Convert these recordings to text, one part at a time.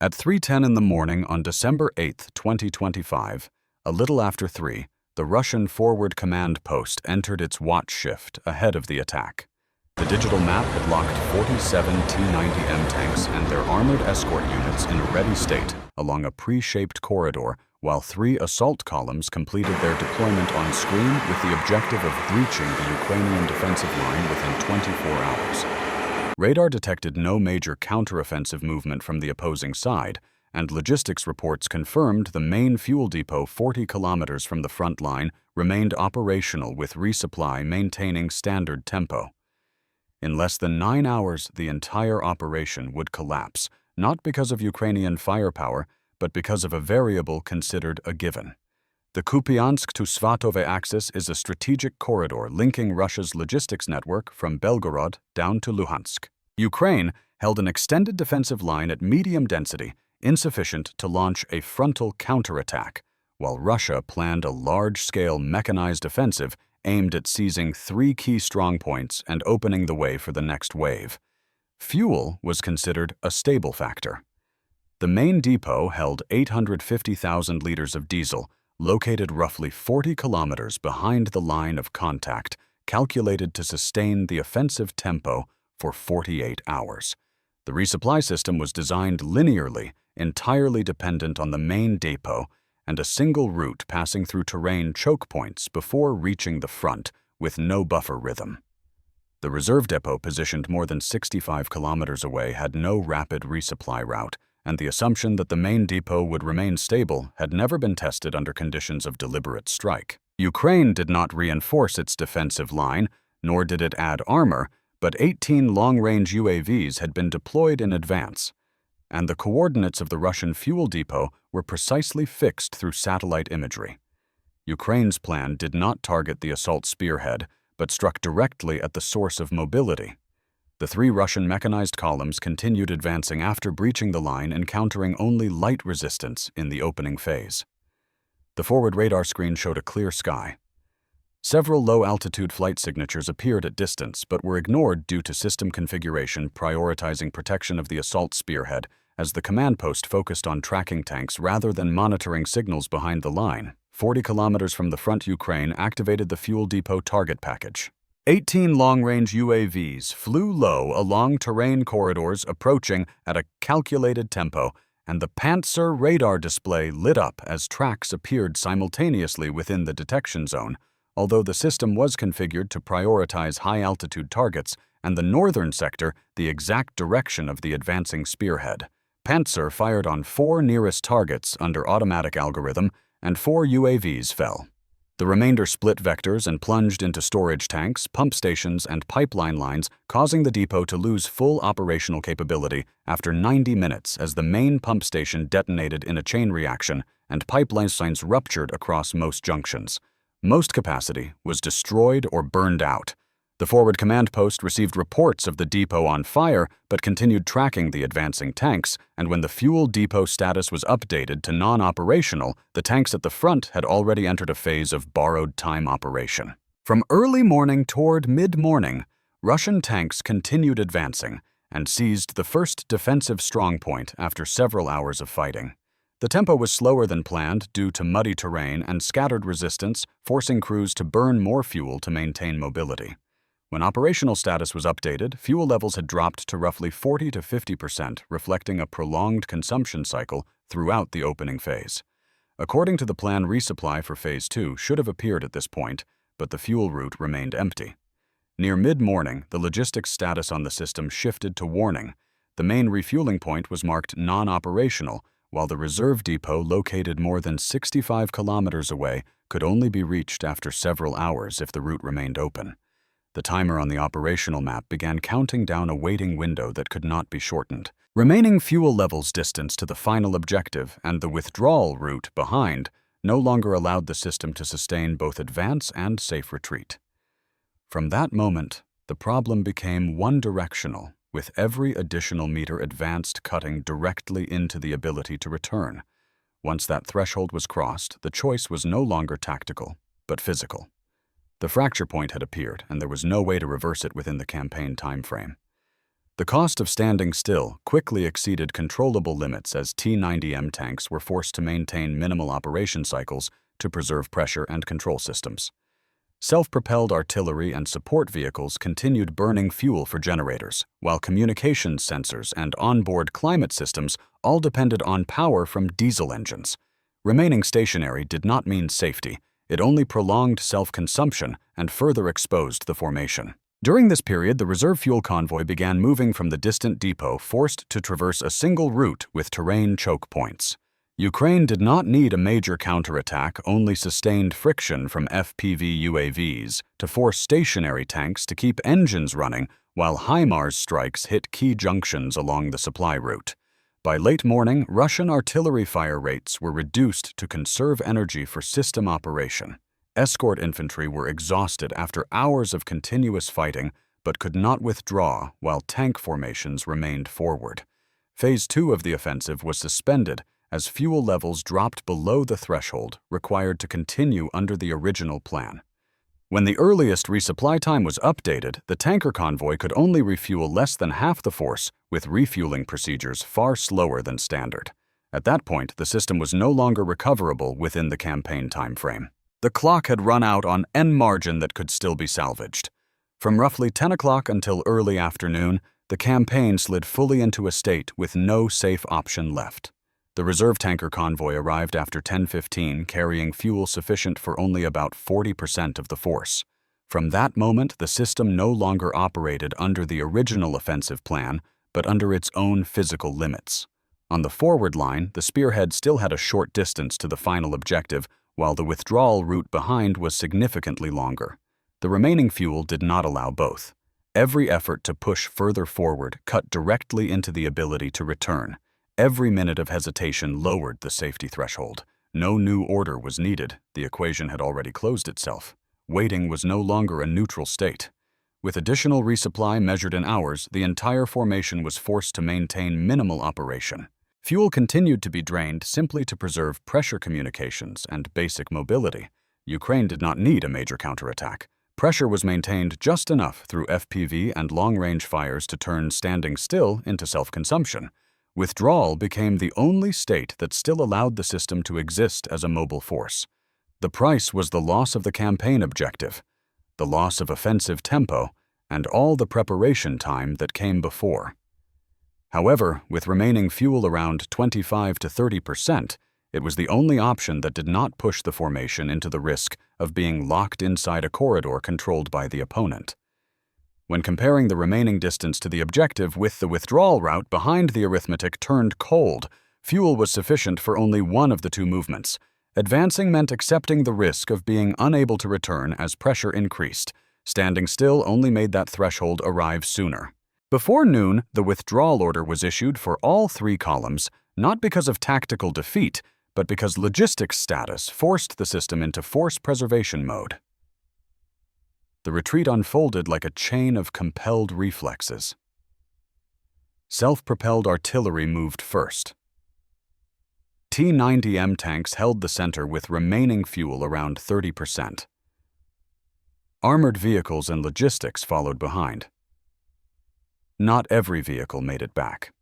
At 3:10 in the morning on December 8, 2025, a little after 3, the Russian forward command post entered its watch shift ahead of the attack. The digital map had locked 47 T-90M tanks and their armored escort units in a ready state along a pre-shaped corridor, while 3 assault columns completed their deployment on screen with the objective of breaching the Ukrainian defensive line within 24 hours. Radar detected no major counteroffensive movement from the opposing side, and logistics reports confirmed the main fuel depot 40 kilometers from the front line remained operational with resupply maintaining standard tempo. In less than 9 hours, the entire operation would collapse, not because of Ukrainian firepower, but because of a variable considered a given. The Kupiansk to Svatove axis is a strategic corridor linking Russia's logistics network from Belgorod down to Luhansk. Ukraine held an extended defensive line at medium density, insufficient to launch a frontal counterattack, while Russia planned a large-scale mechanized offensive aimed at seizing 3 key strongpoints and opening the way for the next wave. Fuel was considered a stable factor. The main depot held 850,000 liters of diesel, located roughly 40 kilometers behind the line of contact, calculated to sustain the offensive tempo for 48 hours. The resupply system was designed linearly, entirely dependent on the main depot, and a single route passing through terrain choke points before reaching the front with no buffer rhythm. The reserve depot, positioned more than 65 kilometers away, had no rapid resupply route, and the assumption that the main depot would remain stable had never been tested under conditions of deliberate strike. Ukraine did not reinforce its defensive line, nor did it add armor, but 18 long-range UAVs had been deployed in advance, and the coordinates of the Russian fuel depot were precisely fixed through satellite imagery. Ukraine's plan did not target the assault spearhead, but struck directly at the source of mobility. The 3 Russian mechanized columns continued advancing after breaching the line, encountering only light resistance in the opening phase. The forward radar screen showed a clear sky. Several low-altitude flight signatures appeared at distance, but were ignored due to system configuration prioritizing protection of the assault spearhead, as the command post focused on tracking tanks rather than monitoring signals behind the line. 40 kilometers from the front, Ukraine activated the fuel depot target package. 18 long-range UAVs flew low along terrain corridors, approaching at a calculated tempo, and the Panzer radar display lit up as tracks appeared simultaneously within the detection zone, although the system was configured to prioritize high-altitude targets and the northern sector the exact direction of the advancing spearhead. Panzer fired on 4 nearest targets under automatic algorithm, and 4 UAVs fell. The remainder split vectors and plunged into storage tanks, pump stations, and pipeline lines, causing the depot to lose full operational capability after 90 minutes as the main pump station detonated in a chain reaction and pipeline lines ruptured across most junctions. Most capacity was destroyed or burned out. The forward command post received reports of the depot on fire but continued tracking the advancing tanks, and when the fuel depot status was updated to non-operational, the tanks at the front had already entered a phase of borrowed time operation. From early morning toward mid-morning, Russian tanks continued advancing and seized the first defensive strongpoint after several hours of fighting. The tempo was slower than planned due to muddy terrain and scattered resistance, forcing crews to burn more fuel to maintain mobility. When operational status was updated, fuel levels had dropped to roughly 40 to 50%, reflecting a prolonged consumption cycle throughout the opening phase. According to the plan, resupply for Phase 2 should have appeared at this point, but the fuel route remained empty. Near mid-morning, the logistics status on the system shifted to warning. The main refueling point was marked non-operational, while the reserve depot, located more than 65 kilometers away, could only be reached after several hours if the route remained open. The timer on the operational map began counting down a waiting window that could not be shortened. Remaining fuel levels distance to the final objective and the withdrawal route behind no longer allowed the system to sustain both advance and safe retreat. From that moment, the problem became one-directional, with every additional meter advanced cutting directly into the ability to return. Once that threshold was crossed, the choice was no longer tactical, but physical. The fracture point had appeared, and there was no way to reverse it within the campaign timeframe. The cost of standing still quickly exceeded controllable limits as T-90M tanks were forced to maintain minimal operation cycles to preserve pressure and control systems. Self-propelled artillery and support vehicles continued burning fuel for generators, while communications sensors and onboard climate systems all depended on power from diesel engines. Remaining stationary did not mean safety. It only prolonged self-consumption and further exposed the formation. During this period, the reserve fuel convoy began moving from the distant depot, forced to traverse a single route with terrain choke points. Ukraine did not need a major counterattack, only sustained friction from FPV UAVs to force stationary tanks to keep engines running while HIMARS strikes hit key junctions along the supply route. By late morning, Russian artillery fire rates were reduced to conserve energy for system operation. Escort infantry were exhausted after hours of continuous fighting but could not withdraw while tank formations remained forward. Phase 2 of the offensive was suspended as fuel levels dropped below the threshold required to continue under the original plan. When the earliest resupply time was updated, the tanker convoy could only refuel less than half the force, with refueling procedures far slower than standard. At that point, the system was no longer recoverable within the campaign timeframe. The clock had run out on any margin that could still be salvaged. From roughly 10 o'clock until early afternoon, the campaign slid fully into a state with no safe option left. The reserve tanker convoy arrived after 10:15, carrying fuel sufficient for only about 40% of the force. From that moment, the system no longer operated under the original offensive plan, but under its own physical limits. On the forward line, the spearhead still had a short distance to the final objective, while the withdrawal route behind was significantly longer. The remaining fuel did not allow both. Every effort to push further forward cut directly into the ability to return. Every minute of hesitation lowered the safety threshold. No new order was needed. The equation had already closed itself. Waiting was no longer a neutral state. With additional resupply measured in hours, the entire formation was forced to maintain minimal operation. Fuel continued to be drained simply to preserve pressure communications and basic mobility. Ukraine did not need a major counterattack. Pressure was maintained just enough through FPV and long-range fires to turn standing still into self-consumption. Withdrawal became the only state that still allowed the system to exist as a mobile force. The price was the loss of the campaign objective, the loss of offensive tempo, and all the preparation time that came before. However, with remaining fuel around 25 to 30%, it was the only option that did not push the formation into the risk of being locked inside a corridor controlled by the opponent. When comparing the remaining distance to the objective with the withdrawal route behind the arithmetic turned cold, fuel was sufficient for only one of the two movements. Advancing meant accepting the risk of being unable to return as pressure increased. Standing still only made that threshold arrive sooner. Before noon, the withdrawal order was issued for all three columns, not because of tactical defeat, but because logistics status forced the system into force preservation mode. The retreat unfolded like a chain of compelled reflexes. Self-propelled artillery moved first. T-90M tanks held the center with remaining fuel around 30%. Armored vehicles and logistics followed behind. Not every vehicle made it back.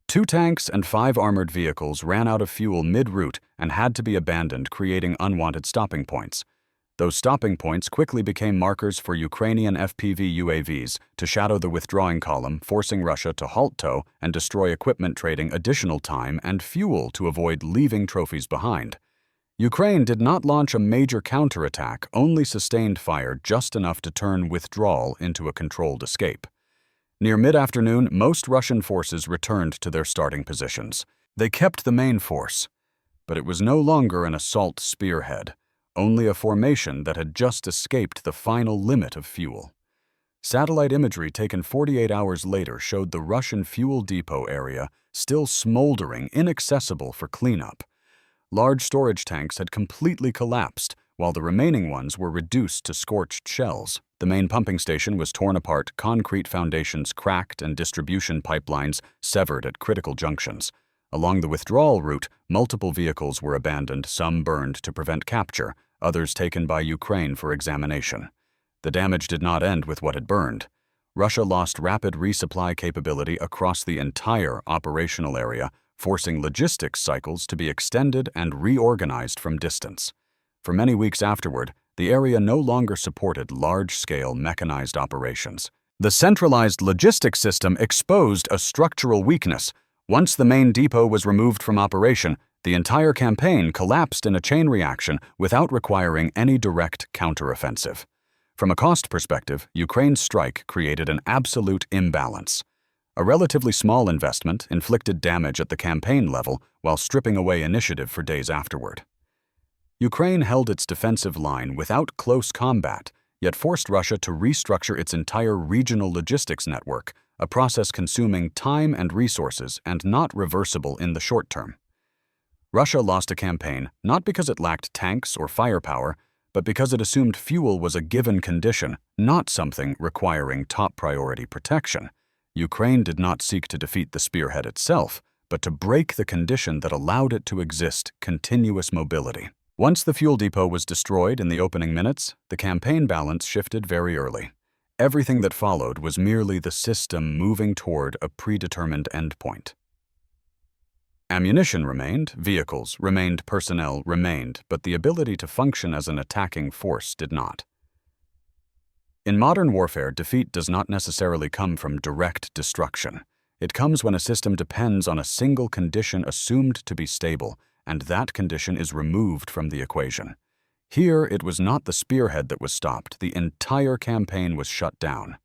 2 tanks and 5 armored vehicles ran out of fuel mid-route and had to be abandoned, creating unwanted stopping points. Those stopping points quickly became markers for Ukrainian FPV UAVs to shadow the withdrawing column, forcing Russia to halt tow and destroy equipment, trading additional time and fuel to avoid leaving trophies behind. Ukraine did not launch a major counterattack, only sustained fire just enough to turn withdrawal into a controlled escape. Near mid-afternoon, most Russian forces returned to their starting positions. They kept the main force, but it was no longer an assault spearhead, only a formation that had just escaped the final limit of fuel. Satellite imagery taken 48 hours later showed the Russian fuel depot area still smoldering, inaccessible for cleanup. Large storage tanks had completely collapsed, while the remaining ones were reduced to scorched shells. The main pumping station was torn apart, concrete foundations cracked, and distribution pipelines severed at critical junctions. Along the withdrawal route, multiple vehicles were abandoned, some burned to prevent capture, others taken by Ukraine for examination. The damage did not end with what had burned. Russia lost rapid resupply capability across the entire operational area, forcing logistics cycles to be extended and reorganized from distance. For many weeks afterward, the area no longer supported large-scale mechanized operations. The centralized logistics system exposed a structural weakness. Once the main depot was removed from operation, the entire campaign collapsed in a chain reaction without requiring any direct counteroffensive. From a cost perspective, Ukraine's strike created an absolute imbalance. A relatively small investment inflicted damage at the campaign level while stripping away initiative for days afterward. Ukraine held its defensive line without close combat, yet forced Russia to restructure its entire regional logistics network, a process consuming time and resources and not reversible in the short term. Russia lost a campaign not because it lacked tanks or firepower, but because it assumed fuel was a given condition, not something requiring top priority protection. Ukraine did not seek to defeat the spearhead itself, but to break the condition that allowed it to exist: continuous mobility. Once the fuel depot was destroyed in the opening minutes, the campaign balance shifted very early. Everything that followed was merely the system moving toward a predetermined endpoint. Ammunition remained, vehicles remained, personnel remained, but the ability to function as an attacking force did not. In modern warfare, defeat does not necessarily come from direct destruction. It comes when a system depends on a single condition assumed to be stable, and that condition is removed from the equation. Here, it was not the spearhead that was stopped, the entire campaign was shut down.